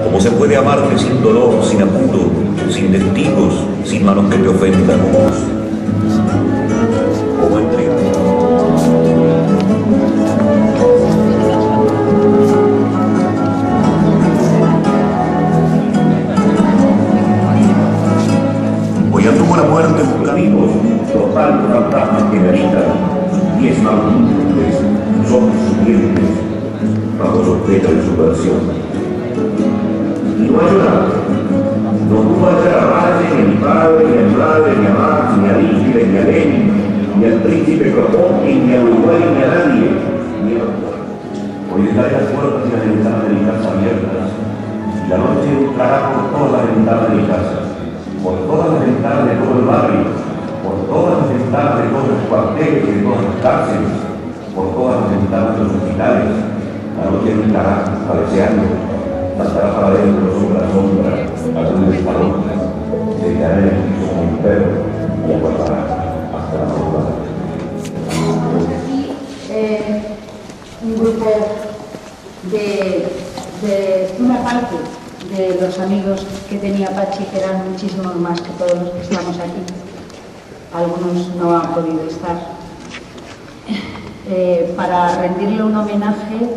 ¿Cómo se puede amarte sin dolor, sin apuro, sin testigos, sin manos que te ofendan? ¿Cómo entregar? Hoy anduvo la muerte en sus caminos, trotando fantasmas que me habitan, pies múltiples, sus ojos subientes, bajo sospecha de su versión. Y no hay nada, no tuvo a ser a madre, ni a mi padre, ni a mi madre, ni a Marx, ni a Hitler, ni a Lenin, ni al príncipe Kropotkin, ni a Uruguay, ni a nadie, ni a los muertos. Hoy dejaré las puertas y las ventanas de mi casa abiertas, y la noche entrará por todas las ventanas de mi casa, por todas las ventanas de todo el barrio, por todas las ventanas de todos los cuarteles y de todas las cárceles, por todas las ventanas de los hospitales. La noche entrará cabeceando, saltará para adentro sobre la sombra, algún escalón, se quedará en el piso como un perro y aguardará hasta la madrugada. Tenemos aquí un grupo de una parte de los amigos que tenía Pachi, que eran muchísimos más que todos los que estamos aquí. Algunos no han podido estar. Para rendirle un homenaje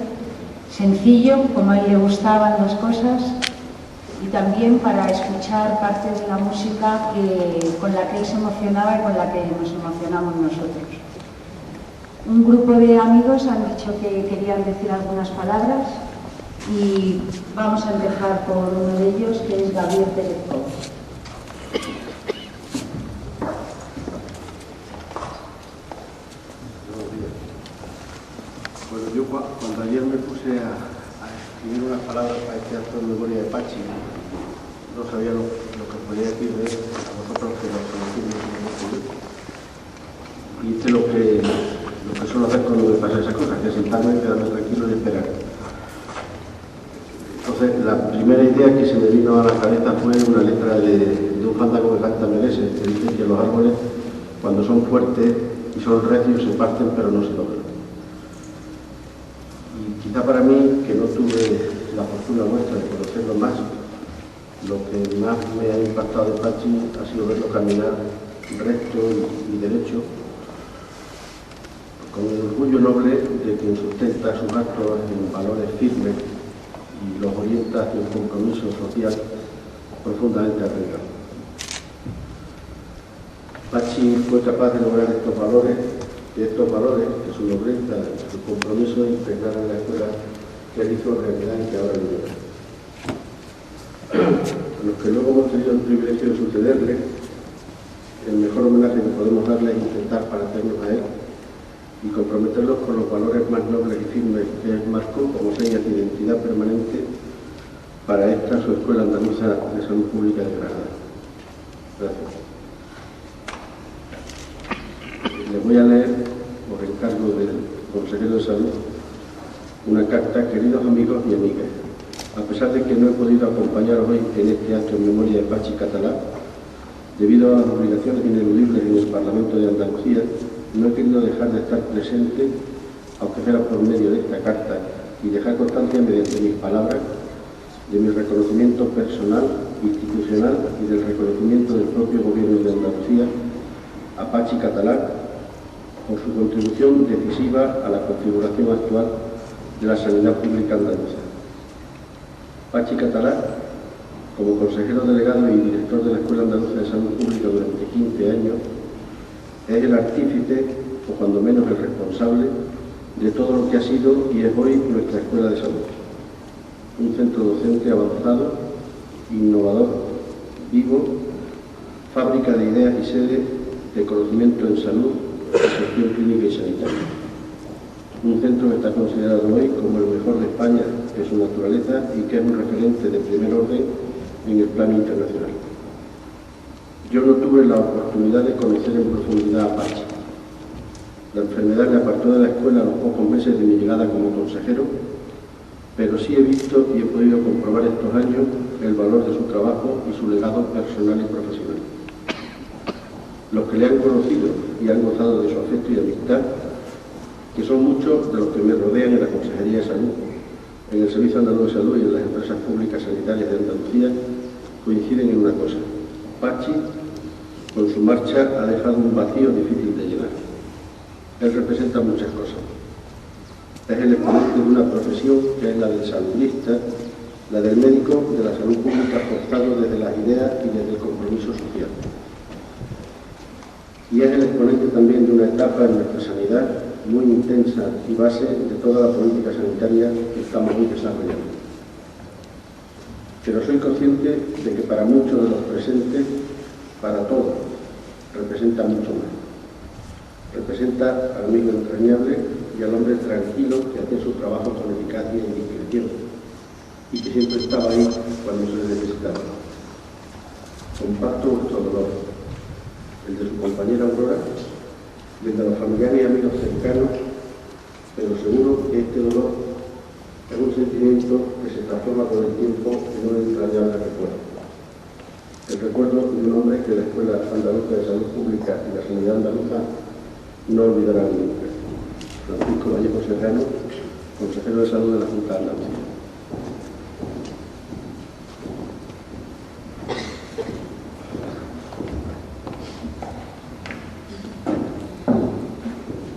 sencillo, como a él le gustaban las cosas, y también para escuchar parte de la música con la que él se emocionaba y con la que nos emocionamos nosotros. Un grupo de amigos han dicho que querían decir algunas palabras y vamos a empezar por uno de ellos, que es Gabriel Pérez Pous. Bueno, yo cuando ayer me puse a escribir unas palabras para este acto de memoria de Pachi, no sabía lo que podía decir de él, a vosotros que lo conocimos y hice lo que suelo hacer cuando me pasa esas cosas, que es sentarme, quedarme tranquilo y esperar. Entonces, la primera idea que se me vino a la cabeza fue una letra de un fandango que canta Meneses, que dice que los árboles, cuando son fuertes y son recios, se parten pero no se doblan. Y quizá para mí, que no tuve la fortuna vuestra de conocerlo más, lo que más me ha impactado de Pachi ha sido verlo caminar recto y derecho, con el orgullo noble de quien sustenta sus actos en valores firmes y los orienta hacia un compromiso social profundamente arraigado. Pachi fue capaz de lograr estos valores, que su nobleza, su compromiso de integrar en la escuela que él hizo realidad y que ahora vive. A los que luego hemos tenido el privilegio de sucederle, el mejor homenaje que podemos darle es intentar parecernos a él y comprometerlos con los valores más nobles y firmes que él marcó como señas de identidad permanente para esta su Escuela Andaluza de Salud Pública de Granada. Gracias. Les voy a leer, por encargo del consejero de Salud, una carta: queridos amigos y amigas. A pesar de que no he podido acompañaros hoy en este acto en memoria de Pachi Catalá, debido a las obligaciones ineludibles en el Parlamento de Andalucía, no he querido dejar de estar presente, aunque fuera por medio de esta carta, y dejar constancia mediante mis palabras de mi reconocimiento personal, institucional y del reconocimiento del propio Gobierno de Andalucía a Pachi Catalá por su contribución decisiva a la configuración actual de la sanidad pública andaluza. Pachi Catalá, como consejero delegado y director de la Escuela Andaluza de Salud Pública durante 15 años, es el artífice, o cuando menos el responsable, de todo lo que ha sido y es hoy nuestra Escuela de Salud. Un centro docente avanzado, innovador, vivo, fábrica de ideas y sede de conocimiento en salud, gestión clínica y sanitaria. Un centro que está considerado hoy como el mejor de España en su naturaleza y que es un referente de primer orden en el plano internacional. Yo no tuve la oportunidad de conocer en profundidad a Pachi. La enfermedad le apartó de la escuela a los pocos meses de mi llegada como consejero, pero sí he visto y he podido comprobar estos años el valor de su trabajo y su legado personal y profesional. los que le han conocido y han gozado de su afecto y amistad, que son muchos de los que me rodean en la Consejería de Salud, en el Servicio Andaluz de Salud y en las empresas públicas sanitarias de Andalucía, coinciden en una cosa: Pachi, con su marcha, ha dejado un vacío difícil de llenar. Él representa muchas cosas. Es el exponente de una profesión que es la del saludista, la del médico de la salud pública forzado desde las ideas y desde el compromiso social. Y es el exponente también de una etapa en nuestra sanidad muy intensa y base de toda la política sanitaria que estamos hoy desarrollando. Pero soy consciente de que para muchos de los presentes, para todos, representa mucho más. Representa al amigo entrañable y al hombre tranquilo que hacía su trabajo con eficacia y discreción y que siempre estaba ahí cuando se le necesitaba. Comparto vuestro dolor, el de su compañera Aurora, el de los familiares y amigos cercanos, pero seguro que este dolor es un sentimiento que se transforma con el tiempo en un entrañable recuerdo. El recuerdo de un hombre que la Escuela Andaluza de Salud Pública y la Sanidad Andaluza no olvidarán nunca. Francisco Vallejo Serrano, consejero de Salud de la Junta de Andalucía.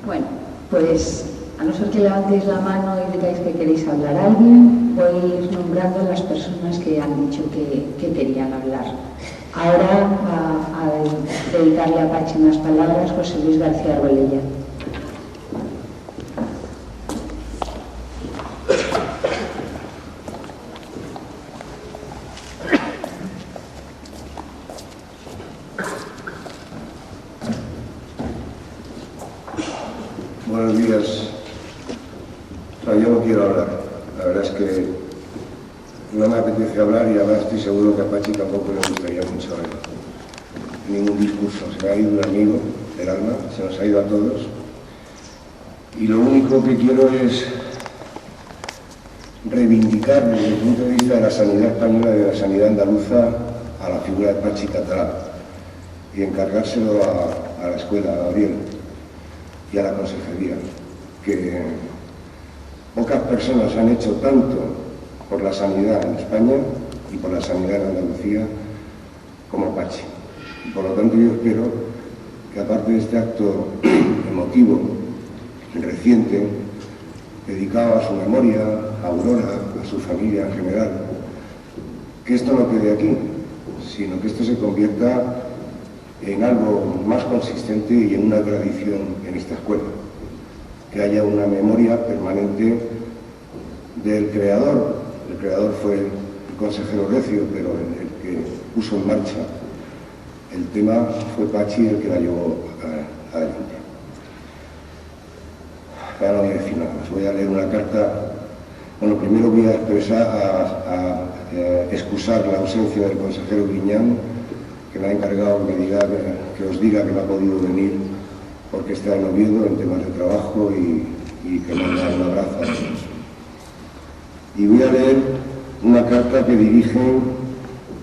Bueno, pues a no ser que levantéis la mano y digáis que queréis hablar a alguien, voy a ir nombrando a las personas que han dicho que querían hablar. Ahora va a dedicarle a Pachi unas palabras José Luis García Arbolella. Buenos días. Yo no quiero hablar. La verdad es que no me apetece hablar y además estoy seguro que a Pachi tampoco le gustaría mucho ningún discurso. Se me ha ido un amigo del alma, se nos ha ido a todos. Y lo único que quiero es reivindicar desde el punto de vista de la sanidad española y de la sanidad andaluza a la figura de Pachi Catalán y encargárselo a la escuela, a Gabriel, y a la consejería, que pocas personas han hecho tanto por la sanidad en España y por la sanidad en Andalucía como Pachi. Y por lo tanto yo espero que aparte de este acto emotivo reciente, dedicado a su memoria, a Aurora, a su familia en general, que esto no quede aquí, sino que esto se convierta en algo más consistente y en una tradición en esta escuela, que haya una memoria permanente del creador. El creador fue el consejero Recio, pero el que puso en marcha el tema fue Pachi, el que la llevó adelante. Ahora no voy a decir nada más, voy a leer una carta. Bueno, primero voy a expresar, excusar la ausencia del consejero Guiñán, que me ha encargado que os diga que no ha podido venir porque está en Oviedo en temas de trabajo y que manda un abrazo a todos. Y voy a leer una carta que dirigen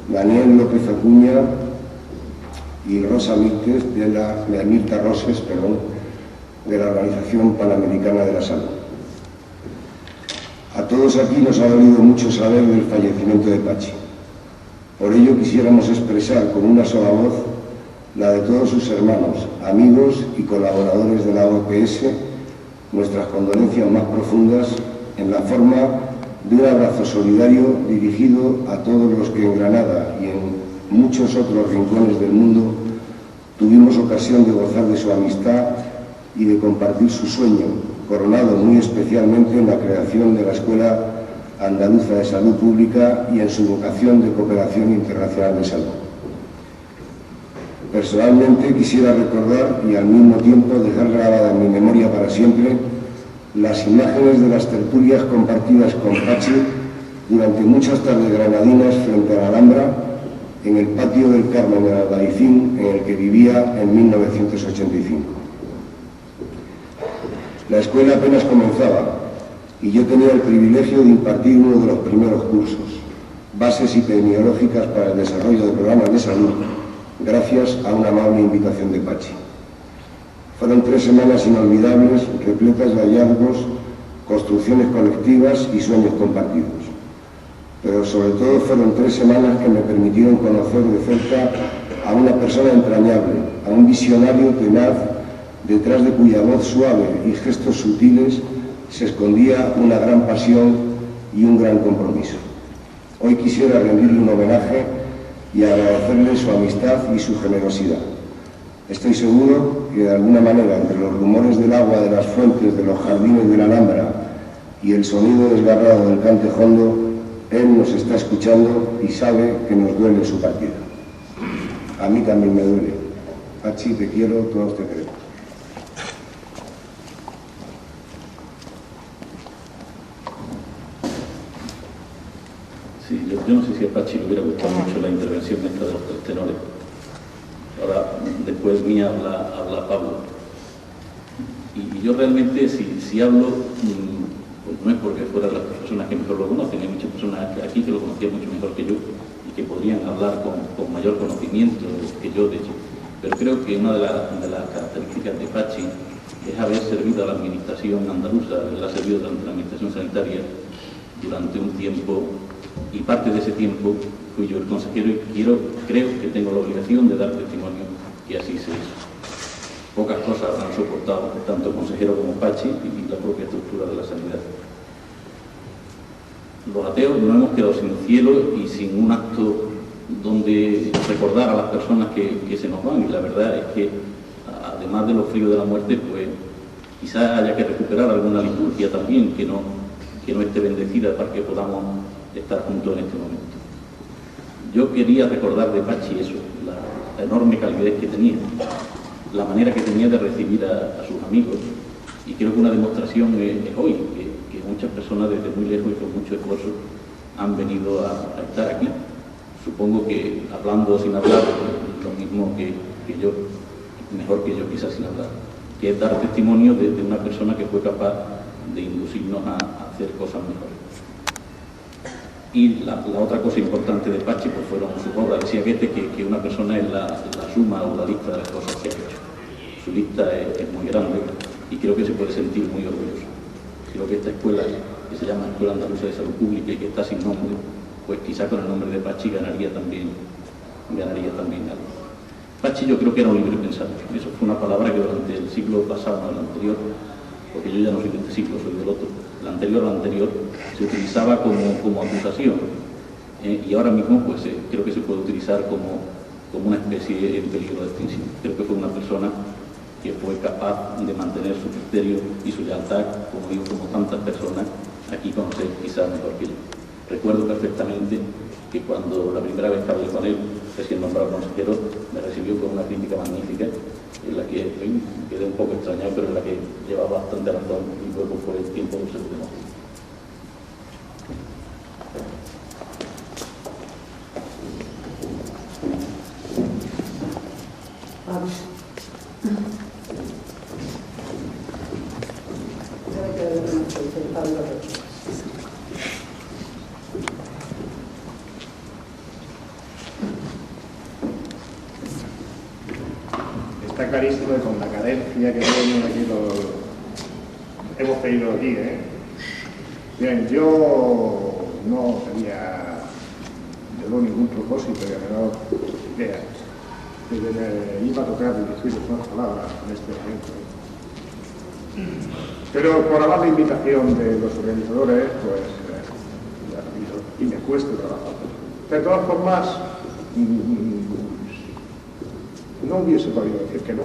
Daniel López Acuña y Rosa Mirtes, de Mirta Roses, de la Organización Panamericana de la Salud. A todos aquí nos ha dolido mucho saber del fallecimiento de Pachi. Por ello quisiéramos expresar con una sola voz la de todos sus hermanos, amigos y colaboradores de la OPS, nuestras condolencias más profundas en la forma de un abrazo solidario dirigido a todos los que en Granada y en muchos otros rincones del mundo tuvimos ocasión de gozar de su amistad y de compartir su sueño, coronado muy especialmente en la creación de la Escuela Andaluza de Salud Pública y en su vocación de cooperación internacional de salud. Personalmente quisiera recordar y al mismo tiempo dejar grabada en mi memoria para siempre las imágenes de las tertulias compartidas con Pachi durante muchas tardes granadinas frente a la Alhambra, en el patio del Carmen de Albaicín, en el que vivía en 1985. La escuela apenas comenzaba y yo tenía el privilegio de impartir uno de los primeros cursos, Bases Epidemiológicas para el Desarrollo de Programas de Salud, gracias a una amable invitación de Pachi. Fueron 3 semanas inolvidables, repletas de hallazgos, construcciones colectivas y sueños compartidos. Pero sobre todo fueron 3 semanas que me permitieron conocer de cerca a una persona entrañable, a un visionario tenaz, detrás de cuya voz suave y gestos sutiles se escondía una gran pasión y un gran compromiso. Hoy quisiera rendirle un homenaje y agradecerle su amistad y su generosidad. Estoy seguro que de alguna manera, entre los rumores del agua de las fuentes, de los jardines de la Alhambra y el sonido desgarrado del cante jondo, él nos está escuchando y sabe que nos duele su partida. A mí también me duele. Pachi, te quiero, todos te queremos. Sí, yo no sé si a Pachi le hubiera gustado mucho la intervención esta de los 3 tenores. Ahora, después mía habla Pablo. Y yo realmente, si hablo, pues no es porque fueran las personas que mejor lo conocen, hay muchas personas aquí que lo conocían mucho mejor que yo y que podrían hablar con mayor conocimiento que yo, de hecho. Pero creo que una de las características de Pachi es haber servido a la administración andaluza, él ha servido durante la administración sanitaria durante un tiempo, y parte de ese tiempo fui yo el consejero, y creo que tengo la obligación de dar testimonio que así se hizo. Pocas cosas han soportado tanto el consejero como Pachi y la propia estructura de la sanidad. Los ateos no hemos quedado sin cielo y sin un acto donde recordar a las personas que se nos van, y la verdad es que, además de los fríos de la muerte, pues quizás haya que recuperar alguna liturgia también que no esté bendecida para que podamos estar juntos en este momento. Yo quería recordar de Pachi eso, la enorme calidez que tenía, la manera que tenía de recibir a sus amigos, y creo que una demostración es hoy, que muchas personas desde muy lejos y con mucho esfuerzo han venido a estar aquí. Supongo que hablando sin hablar, lo mismo que yo, mejor que yo quizás sin hablar, que es dar testimonio de una persona que fue capaz de inducirnos a hacer cosas mejores. Y la otra cosa importante de Pachi pues fueron sus obras. Decía Goethe que una persona es la suma o la lista de las cosas que ha hecho. Su lista es muy grande y creo que se puede sentir muy orgulloso. Creo que esta escuela, que se llama Escuela Andaluza de Salud Pública y que está sin nombre, pues quizá con el nombre de Pachi ganaría también algo. Pachi yo creo que era un libre pensador. Eso fue una palabra que durante el siglo pasado, no el anterior, porque yo ya no soy de este siglo, soy del otro, el anterior, se utilizaba como acusación. Y ahora mismo pues creo que se puede utilizar como una especie en peligro de extinción. Creo que fue una persona que fue capaz de mantener su criterio y su lealtad, como digo, como tantas personas aquí conocen quizás mejor que yo. Recuerdo perfectamente que cuando la primera vez que hablé con él, recién nombrado consejero, me recibió con una crítica magnífica, en la que me quedé un poco extrañado, pero en la que llevaba bastante razón y luego por el tiempo no se lo demostró. Está clarísimo que con la cadencia que tenemos aquí hemos pedido aquí, Bien, yo no tenía ningún propósito de menor idea de que me iba a tocar dirigir unas palabras en este momento. Pero por hablar de invitación de los organizadores, pues ya ha habido, y me cuesta trabajar. De todas formas, no hubiese podido decir que no.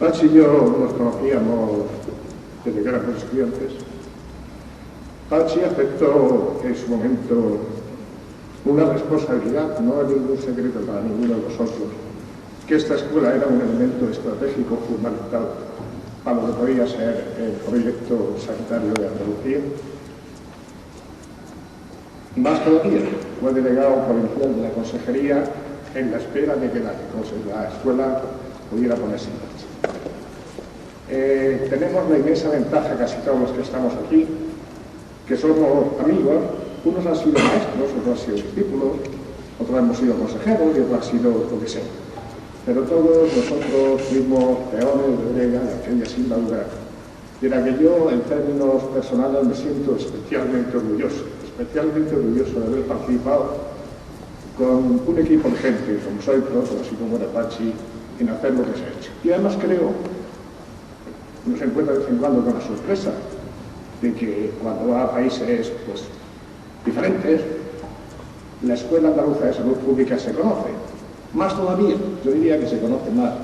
Pachi y yo nos conocíamos desde que éramos estudiantes. Pachi aceptó en su momento una responsabilidad, no es ningún secreto para ninguno de nosotros, que esta escuela era un elemento estratégico fundamental para lo que podía ser el proyecto sanitario de Andalucía. Más todavía, fue delegado provincial de la consejería en la espera de que la escuela pudiera ponerse en marcha. Tenemos la inmensa ventaja, casi todos los que estamos aquí, que somos amigos, unos han sido maestros, otros han sido discípulos, otros hemos sido consejeros y otros han sido lo que sea. Pero todos nosotros fuimos peones de brega de aquella singladura, de la que yo, en términos personales, me siento especialmente orgulloso de haber participado con un equipo de gente, como soy, así como era Pachi, en hacer lo que se ha hecho. Y además creo, uno se encuentra de vez en cuando con la sorpresa de que cuando va a países pues, diferentes, la Escuela Andaluza de Salud Pública se conoce. Más todavía, yo diría que se conoce más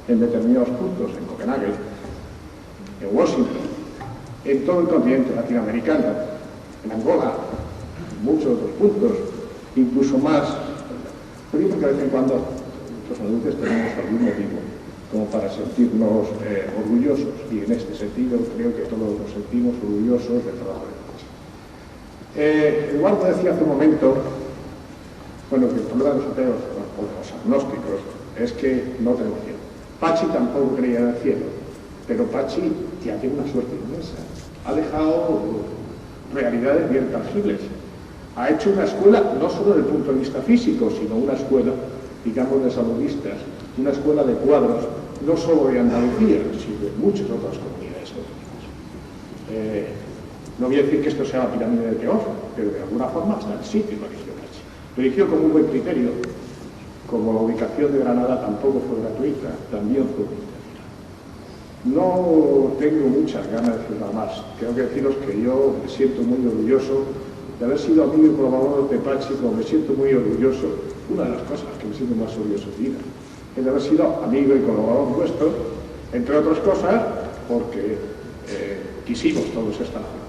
en determinados puntos, en Copenhague, en Washington, en todo el continente latinoamericano, en Angola, en muchos otros puntos, incluso más. Lo digo porque de vez en cuando los adultos tenemos algún motivo como para sentirnos orgullosos, y en este sentido creo que todos nos sentimos orgullosos del trabajo de Pachi. Eduardo decía hace un momento, bueno, que el problema de los ateos o los agnósticos es que no tenemos cielo. Pachi tampoco creía en el cielo, pero Pachi ya tiene una suerte inmensa. Ha dejado realidades bien tangibles. Ha hecho una escuela, no solo desde el punto de vista físico, sino una escuela, digamos, de saludistas, una escuela de cuadros, no solo de Andalucía, sino de muchas otras comunidades autónomas. No voy a decir que esto sea la pirámide de Keops, pero de alguna forma está en el sitio lo eligió Pachi. Lo eligió con un buen criterio, como la ubicación de Granada tampoco fue gratuita, también fue criterio. No tengo muchas ganas de decir nada más. Tengo que deciros que yo me siento muy orgulloso de haber sido amigo y colaborador de Pachi, como me siento muy orgulloso, una de las cosas que me siento más orgulloso de vida, es de haber sido amigo y colaborador vuestro, entre otras cosas, porque quisimos todos estar juntos.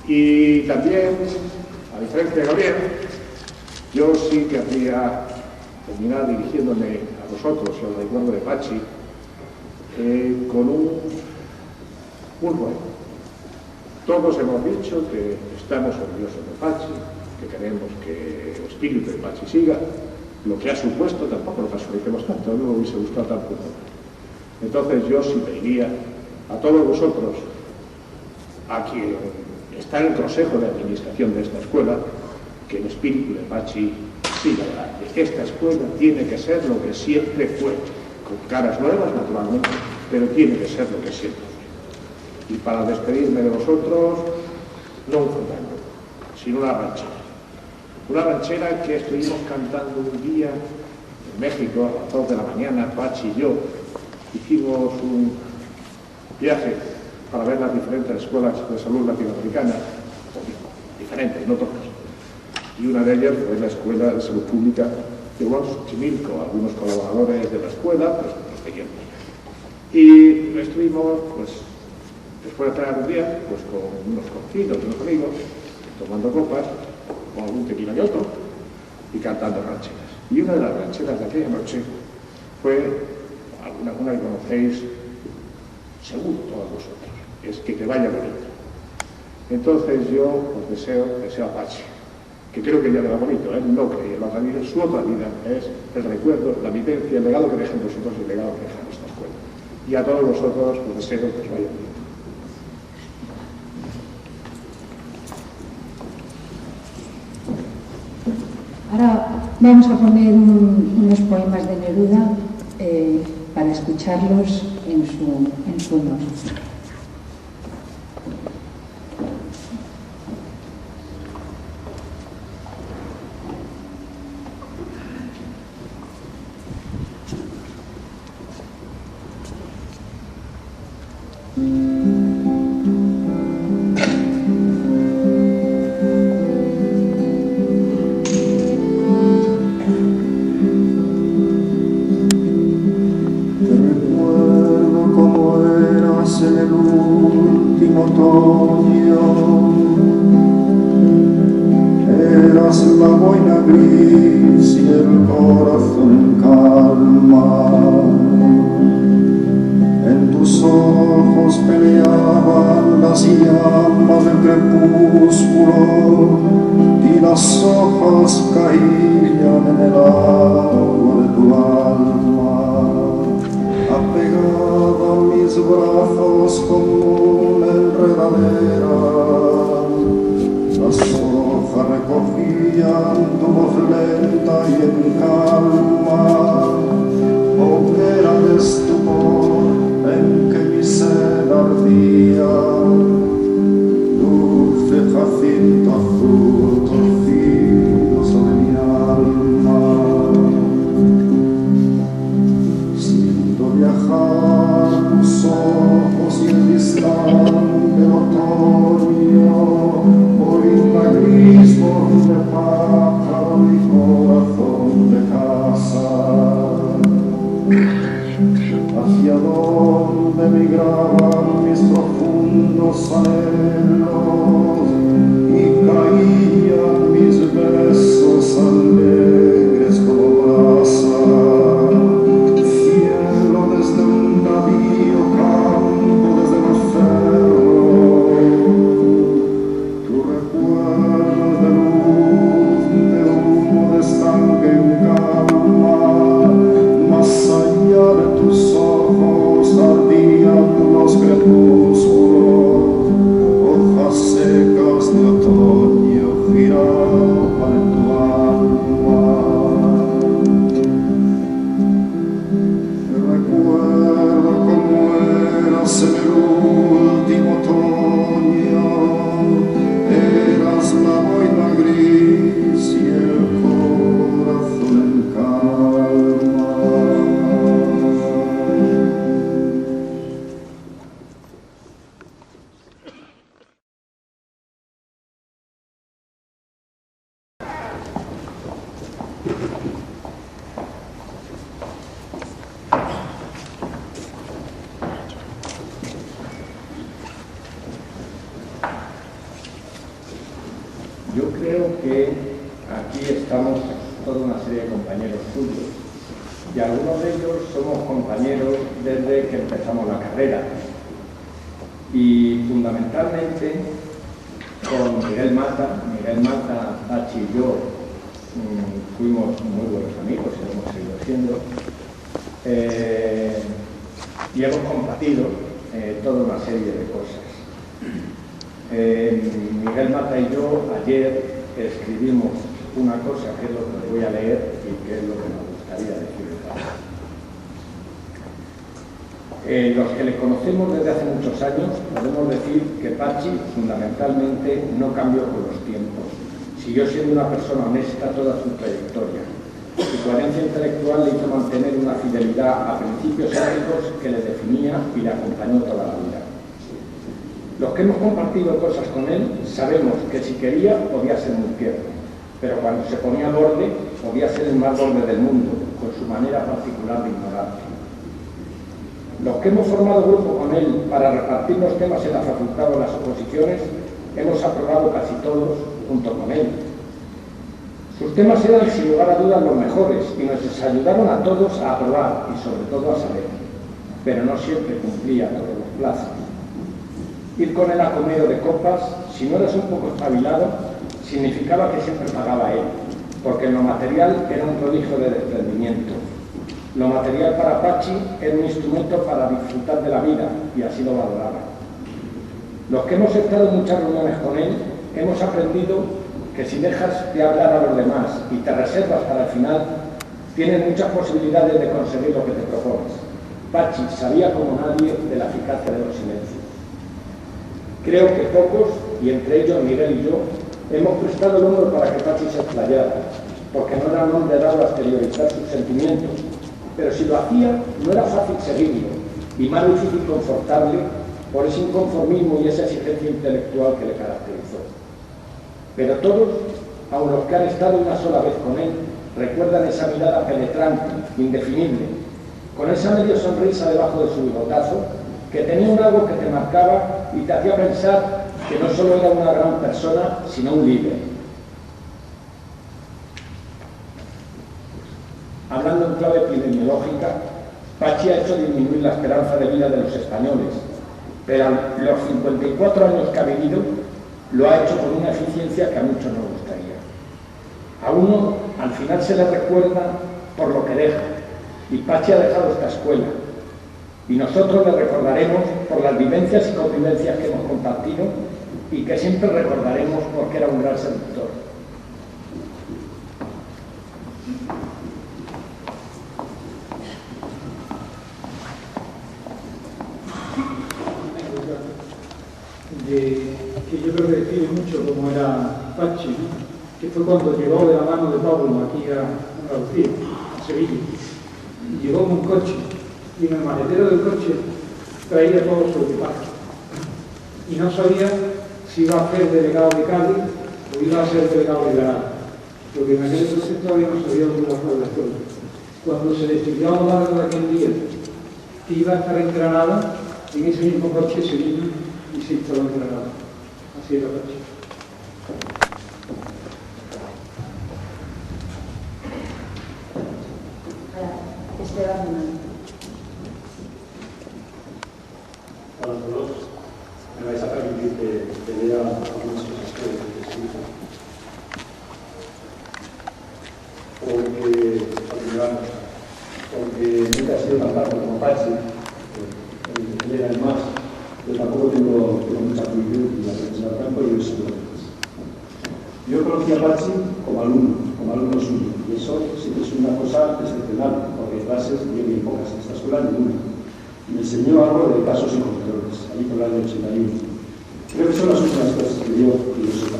Y también, a diferencia de Gabriel, yo sí querría terminar dirigiéndome a vosotros y al recuerdo de Pachi con un ruego. Todos hemos dicho que estamos orgullosos de Pachi, que queremos que el espíritu de Pachi siga. Lo que ha supuesto tampoco lo casualicemos tanto, no me hubiese gustado tampoco. Entonces yo sí pediría a todos vosotros, a quien está en el consejo de administración de esta escuela, que el espíritu de Pachi siga adelante. Esta escuela tiene que ser lo que siempre fue, con caras nuevas naturalmente, pero tiene que ser lo que siempre fue. Y para despedirme de vosotros, no un fandango, sino una ranchera. Una ranchera que estuvimos cantando un día en México a las 2 de la mañana, Pachi y yo. Hicimos un viaje para ver las diferentes escuelas de salud latinoamericanas, diferentes, no todas. Y una de ellas fue la Escuela de Salud Pública de Xochimilco, algunos colaboradores de la escuela, pues nos seguían. Y estuvimos, pues, después de estar un día, pues con unos conocidos, unos amigos, tomando copas, con algún tequila y otro, y cantando rancheras. Y una de las rancheras de aquella noche fue alguna que conocéis, seguro todos vosotros, es Que te vaya bonito. Entonces yo os deseo a Pachi, que creo que ya le va bonito, no creía en la otra vida, su otra vida es el recuerdo, la vivencia, el legado que dejan vosotros y el legado que dejan esta escuela. Y a todos vosotros os deseo que os vaya bonito. Ahora vamos a poner unos poemas de Neruda para escucharlos en su honor. Las hojas recogidas oían tu voz lenta y en calma, hoguera de estupor en que mi sed ardía, dulce jacinto azul torcido sobre mi alma. Siento viajar tus ojos y el distante otoño, hoy la gris voz de pájaro mi corazón de casa. Hacia donde migraban mis profundos anhelos y caían mis besos alegres como brasa. Cielo desde un navío, campo desde los cerros, tu recuerdo de luz, de humo, de estanque en calma, más allá de tus ojos ardían los crepúsculos, hojas secas de otoño giraban en tu alma. Recuerdo cómo eras en el último otoño, eras la boina gris y el corazón en calma. Yo creo que aquí estamos toda una serie de compañeros suyos y algunos de ellos somos compañeros desde que empezamos la carrera y fundamentalmente con Miguel Mata, Pachi y yo fuimos muy buenos amigos y lo hemos seguido siendo y hemos compartido toda una serie de cosas. Miguel Mata y yo ayer escribimos una cosa que es lo que voy a leer y que es lo que nos gustaría decir. Los que le conocemos desde hace muchos años podemos decir que Pachi fundamentalmente no cambió con los tiempos, siguió siendo una persona honesta toda su trayectoria. Su coherencia intelectual le hizo mantener una fidelidad a principios éticos que le definía y le acompañó toda la vida. Los que hemos compartido cosas con él sabemos que si quería podía ser muy tierno, pero cuando se ponía borde podía ser el más borde del mundo, con su manera particular de ignorar. Los que hemos formado grupo con él para repartir los temas en la facultad o en las oposiciones, hemos aprobado casi todos junto con él. Sus temas eran sin lugar a dudas los mejores y nos ayudaron a todos a aprobar y sobre todo a saber, pero no siempre cumplía todos los plazos. Ir con él a comer o de copas, si no eras un poco espabilado, significaba que siempre pagaba él, porque en lo material era un prodigio de desprendimiento. Lo material para Pachi era un instrumento para disfrutar de la vida y así lo valoraba. Los que hemos estado en muchas reuniones con él, hemos aprendido que si dejas de hablar a los demás y te reservas para el final, tienes muchas posibilidades de conseguir lo que te propones. Pachi sabía como nadie de la eficacia de los silencios. Creo que pocos, y entre ellos Miguel y yo, hemos prestado el hombro para que Pachi se explayara, porque no era un hombre dado a exteriorizar sus sentimientos, pero si lo hacía no era fácil seguirlo, y más difícil confortarle por ese inconformismo y esa exigencia intelectual que le caracterizó. Pero todos, aun los que han estado una sola vez con él, recuerdan esa mirada penetrante, indefinible, con esa medio sonrisa debajo de su bigotazo, que tenía un algo que te marcaba y te hacía pensar que no solo era una gran persona, sino un líder. Hablando en clave epidemiológica, Pachi ha hecho disminuir la esperanza de vida de los españoles, pero los 54 años que ha vivido lo ha hecho con una eficiencia que a muchos nos gustaría. A uno al final se le recuerda por lo que deja, y Pachi ha dejado esta escuela, y nosotros le recordaremos por las vivencias y convivencias que hemos compartido y que siempre recordaremos porque era un gran seductor. que fue cuando llegó de la mano de Pablo aquí a Andalucía, a Sevilla. Y llegó en un coche, y en el maletero del coche traía todo su equipaje. Y no sabía si iba a ser delegado de Cádiz o iba a ser delegado de Granada, porque en aquel entonces todavía no sabía dónde iba a estar la escuela. Cuando se decidió a lo largo de aquel día que iba a estar en Granada, en ese mismo coche se vino y se instaló en Granada. Así era Pachi. Hola a todos. Me vais a permitir que lea algunas cosas que he escrito. Porque nunca he sido tan rápido como Pachi, él era el más. Yo tampoco tengo mucha actividad y la profesora Campo y yo soy. Yo conocí a Pachi como alumno suyo, y eso sí que es una cosa excepcional, porque clases yo bien pocas en esta escuela, ninguna. Me enseñó algo de casos y controles, allí por el año 81. Creo que son las últimas clases que yo sepa.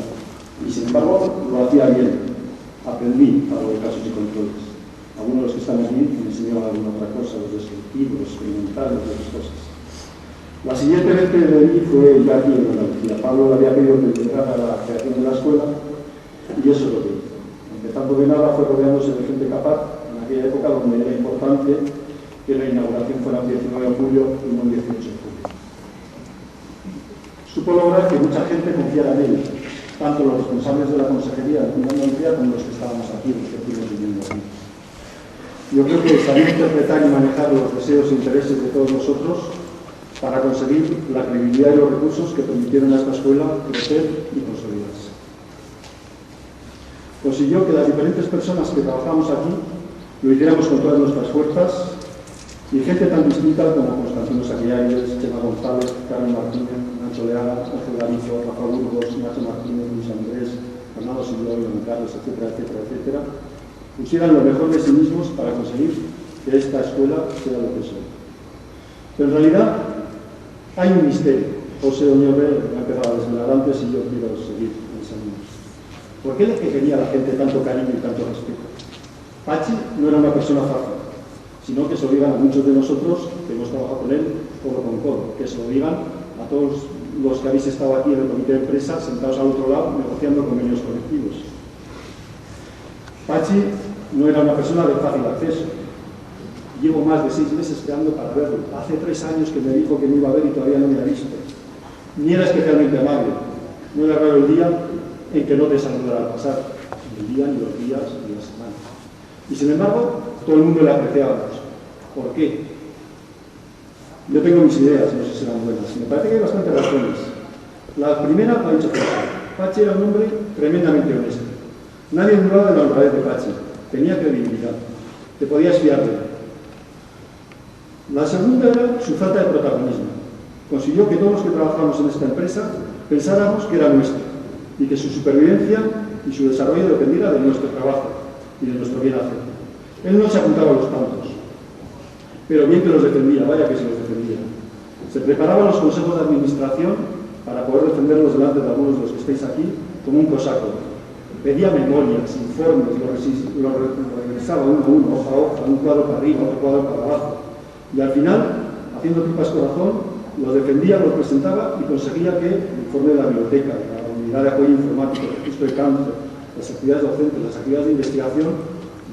Y sin embargo, lo hacía bien. Aprendí algo de casos y controles. Algunos de los que están aquí me enseñaban alguna otra cosa, los descriptivos, los experimentales, otras cosas. La siguiente vez que le vi fue ya aquí en Andalucía. Pablo le había pedido que integrara la creación de la escuela y eso es lo que hizo. Empezando de nada fue rodeándose de gente capaz en aquella época donde era importante que la inauguración fuera el 19 de julio y no el 18 de julio. Supo lograr que mucha gente confiara en él, tanto los responsables de la Consejería de Andalucía como los que estábamos aquí, los que estuvimos viviendo aquí. Yo creo que sabía interpretar y manejar los deseos e intereses de todos nosotros para conseguir la credibilidad y los recursos que permitieron a esta escuela crecer y consolidarse. Consiguió que las diferentes personas que trabajamos aquí lo hiciéramos con todas nuestras fuerzas y gente tan distinta como Constantino Saquiares, Chema González, Carmen Martínez, Nacho Leal, Ángel Garizo, Rafa Burgos, Nacho Martínez, Luis Andrés, Fernando Silva, Iván Carlos, etcétera, etcétera, etcétera, pusieran lo mejor de sí mismos para conseguir que esta escuela sea lo que sea. Pero en realidad hay un misterio. José Oñorre me ha empezado a desvelar antes y yo quiero seguir pensando. ¿Por qué le quería a la gente tanto cariño y tanto respeto? Pachi no era una persona fácil, sino que se lo digan a muchos de nosotros que hemos trabajado con él codo con codo, que se lo digan a todos los que habéis estado aquí en el comité de empresa sentados al otro lado negociando convenios colectivos. Pachi no era una persona de fácil acceso. Llevo más de 6 meses esperando para verlo. Hace 3 años que me dijo que me iba a ver y todavía no me ha visto. Ni era especialmente amable. No era raro el día en que no te saludara al pasar. Ni el día, ni los días, ni la semana. Y sin embargo, todo el mundo le apreciaba. ¿Por qué? Yo tengo mis ideas, no sé si serán buenas. Me parece que hay bastantes razones. La primera lo ha dicho Pachi. Pachi era un hombre tremendamente honesto. Nadie dudaba de la honradez de Pachi. Tenía credibilidad. Te podías fiar de él. La segunda era su falta de protagonismo. Consiguió que todos los que trabajamos en esta empresa pensáramos que era nuestra y que su supervivencia y su desarrollo dependiera de nuestro trabajo y de nuestro bien hacer. Él no se apuntaba a los tantos, pero bien que los defendía, vaya que se los defendía. Se preparaban los consejos de administración para poder defenderlos delante de algunos de los que estáis aquí como un cosaco. Pedía memorias, informes, lo regresaba uno a uno, hoja a hoja, un cuadro para arriba, otro cuadro para abajo. Y al final, haciendo tripas corazón, los defendía, los presentaba y conseguía que el informe de la biblioteca, la unidad de apoyo informático, el registro de cáncer, las actividades docentes, las actividades de investigación,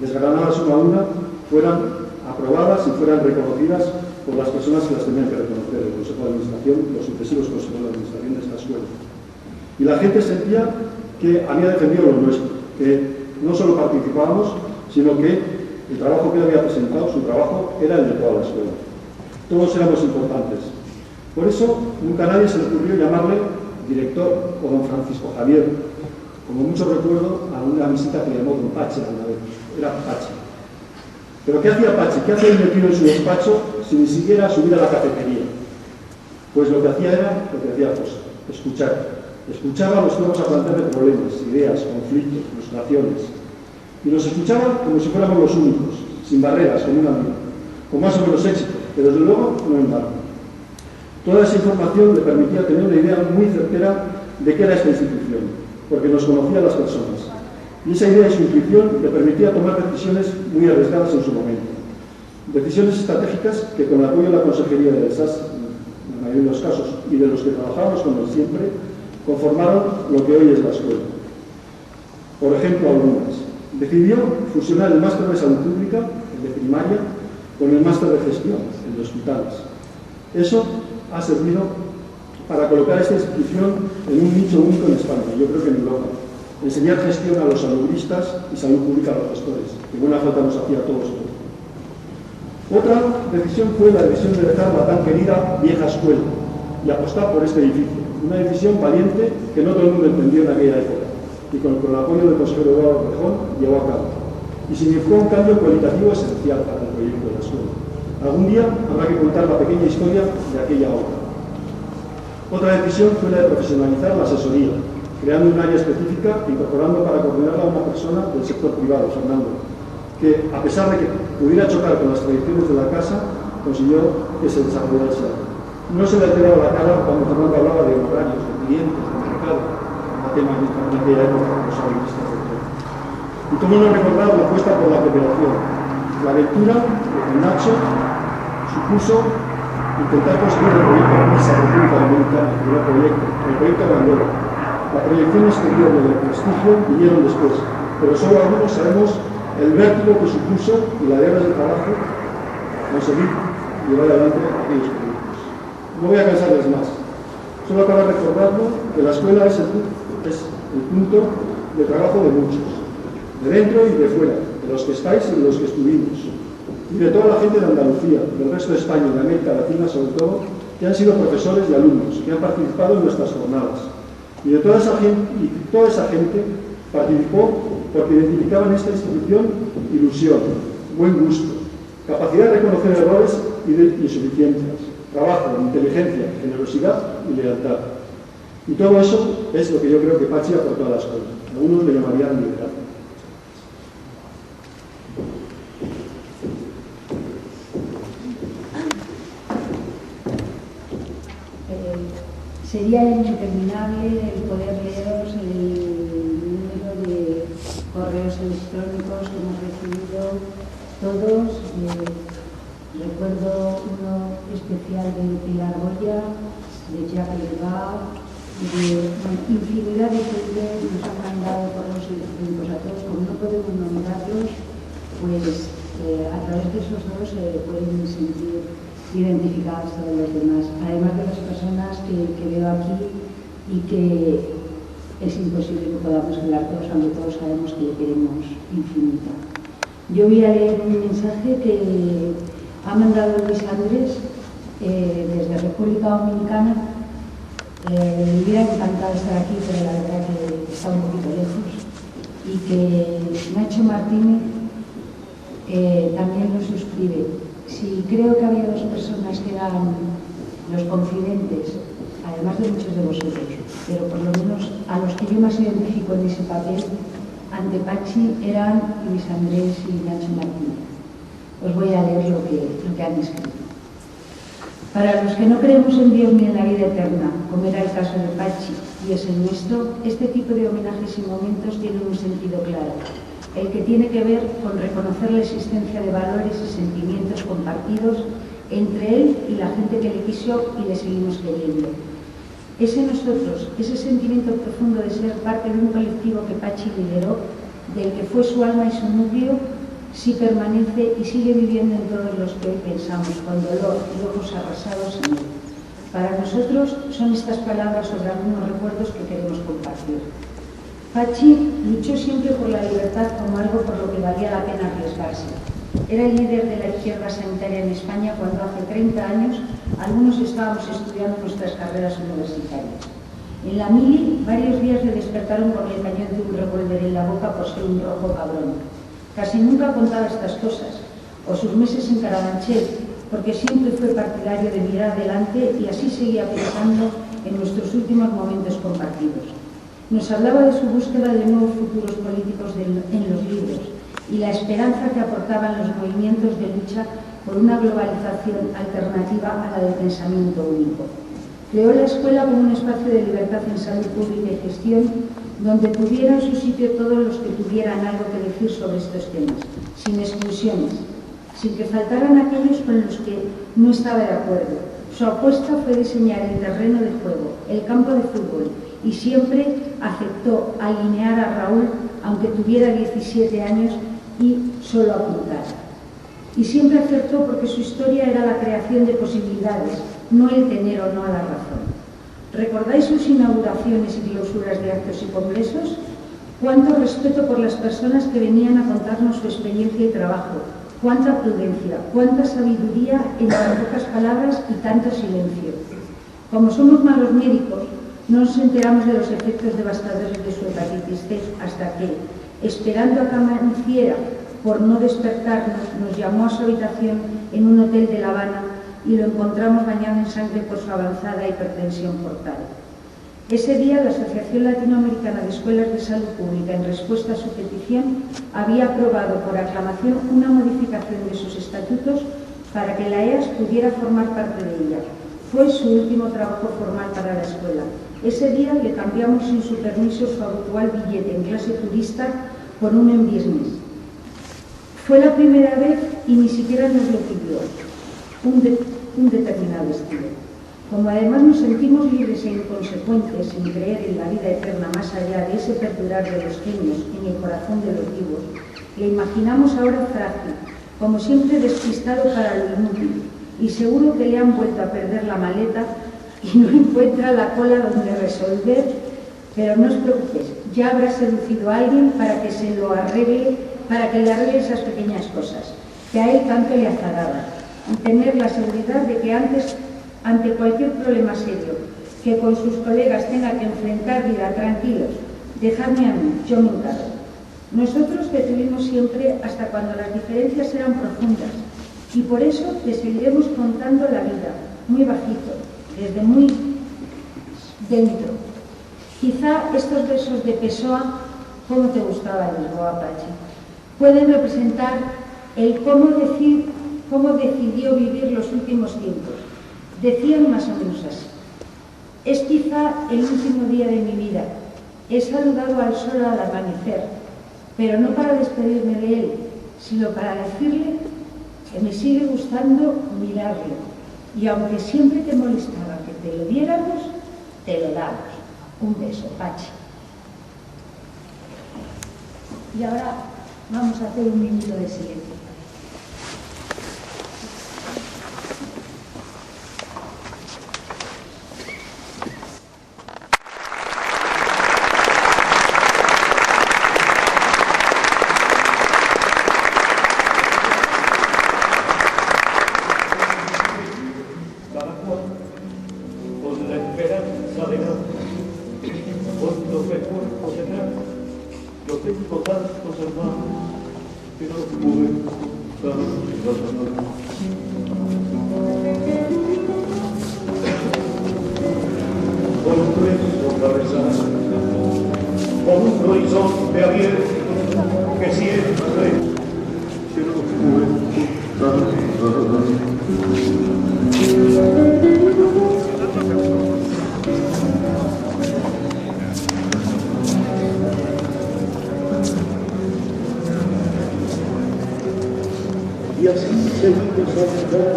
desgranadas una a una, fueran aprobadas y fueran reconocidas por las personas que las tenían que reconocer, el Consejo de Administración y los sucesivos consejos de administración de esta escuela. Y la gente sentía que había defendido lo nuestro, que no solo participábamos, sino que el trabajo que él había presentado, su trabajo, era el de toda la escuela. Todos éramos importantes. Por eso, nunca a nadie se le ocurrió llamarle director o don Francisco Javier. Como mucho recuerdo a una visita que le llamó don Pachi alguna vez. Era Pachi. ¿Pero qué hacía Pachi? ¿Qué hacía él metido en su despacho sin ni siquiera subir a la cafetería? Pues lo que hacía era lo que decía José, escuchar. Escuchaba a los que íbamos a plantearle problemas, ideas, conflictos, frustraciones. Y nos escuchaba como si fuéramos los únicos, sin barreras, como un amigo, con más o menos éxito, pero desde luego no en vano. Toda esa información le permitía tener una idea muy certera de qué era esta institución, porque nos conocía a las personas. Y esa idea y su intuición le permitía tomar decisiones muy arriesgadas en su momento. Decisiones estratégicas que, con el apoyo de la Consejería de SAS, en la mayoría de los casos, y de los que trabajamos con él siempre, conformaron lo que hoy es la escuela. Por ejemplo, algunas. Decidió fusionar el máster de salud pública, el de primaria, con el máster de gestión, el de hospitales. Eso ha servido para colocar esta institución en un nicho único en España, yo creo que en Europa. Enseñar gestión a los salubristas y salud pública a los gestores, que buena falta nos hacía a todos. Otra decisión fue la decisión de dejar la tan querida vieja escuela y apostar por este edificio. Una decisión valiente que no todo el mundo entendió en aquella época y con el apoyo del consejero Eduardo Rejón llevó a cabo. Y significó un cambio cualitativo esencial para el proyecto de la escuela. Algún día habrá que contar la pequeña historia de aquella obra. Otra decisión fue la de profesionalizar la asesoría, creando un área específica, incorporando para coordinarla a una persona del sector privado, Fernando, que, a pesar de que pudiera chocar con las tradiciones de la casa, consiguió que se desarrollase. No se le alteraba la cara cuando Fernando hablaba de horarios, de clientes, de mercado, un tema en aquella época, los saludistas del todo. Y cómo no recordar la apuesta por la cooperación. La aventura de Nacho supuso intentar conseguir el proyecto de Misa República Dominicana, el proyecto Bandera. La proyección exterior y el prestigio vinieron después, pero solo algunos sabemos el vértigo que supuso y la guerra de trabajo conseguir llevar adelante aquellos proyectos. No voy a cansarles más, solo para recordarlo que la escuela es el punto de trabajo de muchos, de dentro y de fuera, de los que estáis y de los que estuvimos, y de toda la gente de Andalucía, del resto de España y de América Latina sobre todo, que han sido profesores y alumnos, que han participado en nuestras jornadas. Y de toda esa gente participó porque identificaba en esta institución ilusión, buen gusto, capacidad de reconocer errores y de insuficiencias, trabajo, inteligencia, generosidad y lealtad. Y todo eso es lo que yo creo que Pachi aportó a la escuela. Algunos le llamarían liderazgo. Sería interminable el poder leeros el número de correos electrónicos que hemos recibido todos. Recuerdo uno especial de Pilar Goya, de Jacques Levar, de infinidad de gente que nos han mandado correos electrónicos a todos. Como no podemos nombrarlos, pues a través de esos dos se pueden sentir identificados todos los demás, además de las personas que veo aquí y que es imposible que podamos hablar todos, aunque todos sabemos que le queremos infinita. Yo voy a leer un mensaje que ha mandado Luis Andrés desde República Dominicana. Me hubiera encantado estar aquí, pero la verdad que está un poquito lejos, y que Nacho Martínez también lo suscribe. Sí, creo que había dos personas que eran los confidentes, además de muchos de vosotros, pero por lo menos a los que yo más identifico en ese papel ante Pachi eran Luis Andrés y Nacho Martínez. Os voy a leer lo que han escrito. Para los que no creemos en Dios ni en la vida eterna, como era el caso de Pachi y es el nuestro, este tipo de homenajes y momentos tienen un sentido claro. El que tiene que ver con reconocer la existencia de valores y sentimientos compartidos entre él y la gente que le quiso y le seguimos queriendo. Ese nosotros, ese sentimiento profundo de ser parte de un colectivo que Pachi lideró, del que fue su alma y su núcleo, sí permanece y sigue viviendo en todos los que hoy pensamos, con dolor y ojos arrasados en él. Para nosotros son estas palabras sobre algunos recuerdos que queremos compartir. Pachi luchó siempre por la libertad como algo por lo que valía la pena arriesgarse. Era el líder de la izquierda sanitaria en España cuando hace 30 años algunos estábamos estudiando nuestras carreras universitarias. En la mili, varios días le despertaron con el cañón de un revólver en la boca por ser un rojo cabrón. Casi nunca contaba estas cosas, o sus meses en Carabanchel, porque siempre fue partidario de mirar adelante y así seguía pensando en nuestros últimos momentos compartidos. Nos hablaba de su búsqueda de nuevos futuros políticos en los libros y la esperanza que aportaban los movimientos de lucha por una globalización alternativa a la del pensamiento único. Creó la escuela como un espacio de libertad en salud pública y gestión, donde tuvieran su sitio todos los que tuvieran algo que decir sobre estos temas, sin exclusiones, sin que faltaran aquellos con los que no estaba de acuerdo. Su apuesta fue diseñar el terreno de juego, el campo de fútbol, y siempre aceptó alinear a Raúl, aunque tuviera 17 años y solo apuntara. Y siempre acertó porque su historia era la creación de posibilidades, no el tener o no a la razón. ¿Recordáis sus inauguraciones y clausuras de actos y congresos? Cuánto respeto por las personas que venían a contarnos su experiencia y trabajo, cuánta prudencia, cuánta sabiduría en tan pocas palabras y tanto silencio. Como somos malos médicos, no nos enteramos de los efectos devastadores de su hepatitis C hasta que, esperando a que amaneciera por no despertarnos, nos llamó a su habitación en un hotel de La Habana y lo encontramos bañado en sangre por su avanzada hipertensión portal. Ese día, la Asociación Latinoamericana de Escuelas de Salud Pública, en respuesta a su petición, había aprobado por aclamación una modificación de sus estatutos para que la EAS pudiera formar parte de ella. Fue su último trabajo formal para la escuela. Ese día le cambiamos sin su permiso su habitual billete en clase turista por uno en business. Fue la primera vez y ni siquiera nos lo pidió, un determinado estilo. Como además nos sentimos libres e inconsecuentes sin creer en la vida eterna más allá de ese perdurar de los genios en el corazón de los vivos, le imaginamos ahora frágil, como siempre despistado para lo inútil, y seguro que le han vuelto a perder la maleta y no encuentra la cola donde resolver, pero no os preocupéis, ya habrá seducido a alguien para que se lo arregle, para que le arregle esas pequeñas cosas, que a él tanto le azaraban, y tener la seguridad de que ante cualquier problema serio que con sus colegas tenga que enfrentar, dirá: tranquilos, dejadme a mí, yo me encargo. Nosotros te tuvimos siempre hasta cuando las diferencias eran profundas, y por eso te seguiremos contando la vida, muy bajito, desde muy dentro. Quizá estos versos de Pessoa, ¿cómo te gustaba Lisboa, Pachi?, pueden representar el cómo decidió vivir los últimos tiempos. Decían más o menos así: es quizá el último día de mi vida, he saludado al sol al amanecer, pero no para despedirme de él, sino para decirle que me sigue gustando mirarlo, y aunque siempre te molestaba que te lo diéramos, te lo damos. Un beso, Pachi. Y ahora vamos a hacer un minuto de silencio. Con un horizonte abierto que siempre que no pude y así seguimos andando.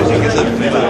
Sí que se espera.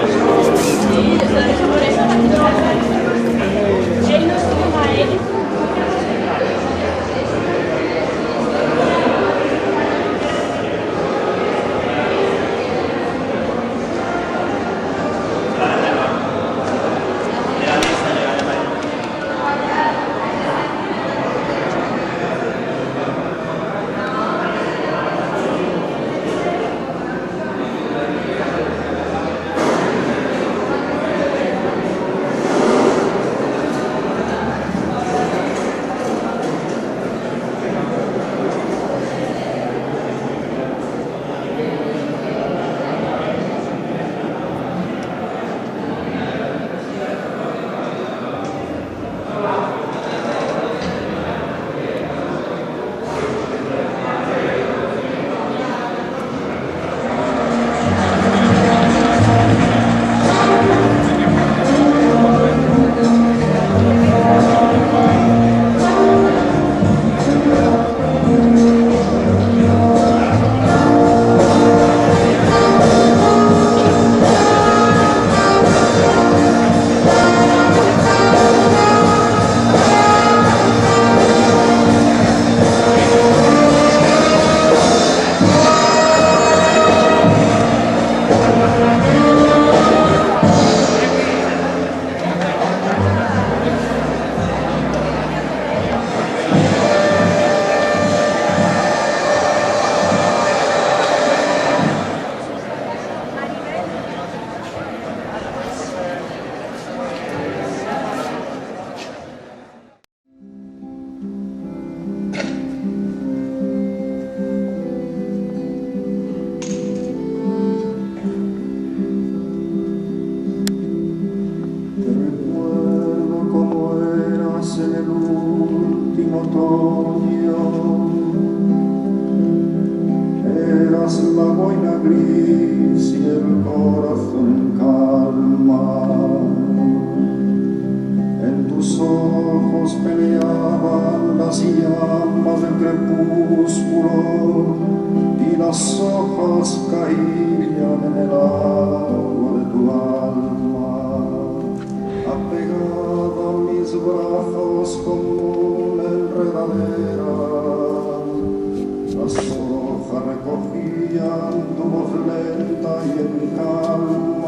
eras la boina gris y el corazón calma. En tus ojos peleaban las llamas del crepúsculo y las hojas caían en el agua de tu alma. Apegada a mis brazos como una enredadera, las hojas recogían tu voz lenta y en calma.